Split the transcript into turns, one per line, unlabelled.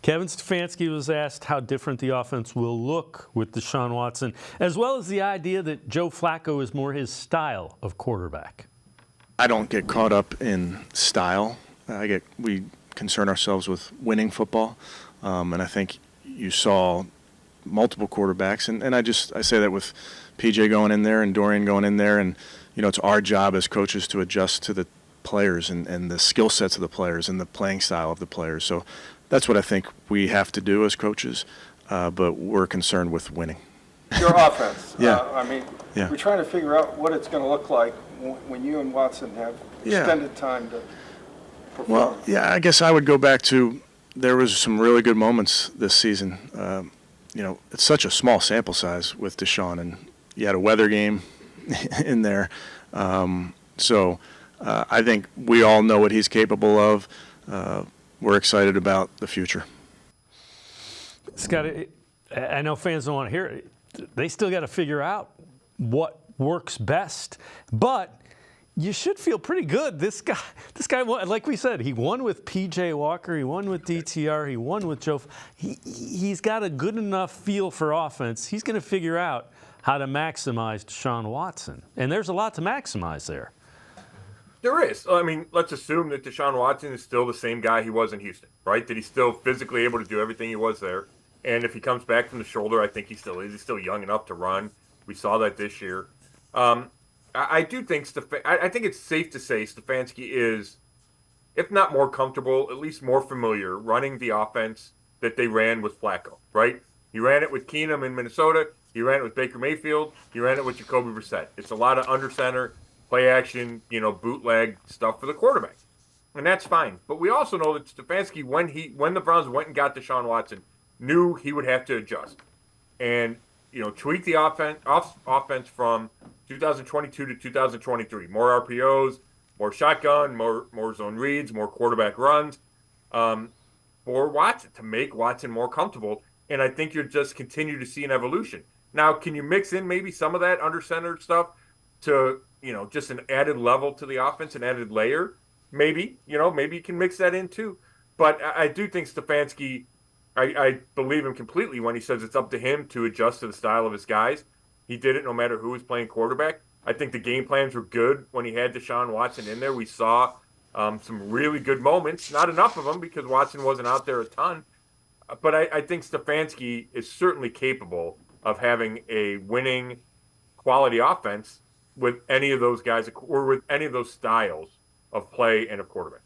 Kevin Stefanski was asked how different the offense will look with Deshaun Watson, as well as the idea that Joe Flacco is more his style of quarterback.
I don't get caught up in style. We concern ourselves with winning football, and I think you saw multiple quarterbacks, and I say that with PJ going in there and Dorian going in there, and it's our job as coaches to adjust to the players and the skill sets of the players and the playing style of the players. So that's what I think we have to do as coaches, but we're concerned with winning.
Your offense.
Yeah.
We're trying to figure out what it's going to look like when you and Watson have extended time to perform.
Well, yeah, I guess I would go back to there was some really good moments this season. It's such a small sample size with Deshaun, and you had a weather game in there. So I think we all know what he's capable of. We're excited about the future.
Scott, I know fans don't want to hear it. They still got to figure out what works best, but you should feel pretty good. This guy, like we said, he won with P.J. Walker, he won with DTR, he won with Joe. He's got a good enough feel for offense. He's going to figure out how to maximize Deshaun Watson, and there's a lot to maximize there.
There is. I mean, let's assume that Deshaun Watson is still the same guy he was in Houston, right? That he's still physically able to do everything he was there. And if he comes back from the shoulder, I think he still is. He's still young enough to run. We saw that this year. I do think I think it's safe to say Stefanski is, if not more comfortable, at least more familiar running the offense that they ran with Flacco, right? He ran it with Keenum in Minnesota. He ran it with Baker Mayfield. He ran it with Jacoby Brissett. It's a lot of under center, play action, bootleg stuff for the quarterback. And that's fine. But we also know that Stefanski, when the Browns went and got Deshaun Watson, knew he would have to adjust and tweak the offense from 2022 to 2023. More RPOs, more shotgun, more zone reads, more quarterback runs for Watson to make Watson more comfortable. And I think you'll just continue to see an evolution. Now, can you mix in maybe some of that under center stuff to just an added level to the offense, an added layer? Maybe maybe you can mix that in too. But I do think Stefanski. I believe him completely when he says it's up to him to adjust to the style of his guys. He did it no matter who was playing quarterback. I think the game plans were good when he had Deshaun Watson in there. We saw some really good moments, not enough of them because Watson wasn't out there a ton. But I think Stefanski is certainly capable of having a winning quality offense with any of those guys or with any of those styles of play and of quarterback.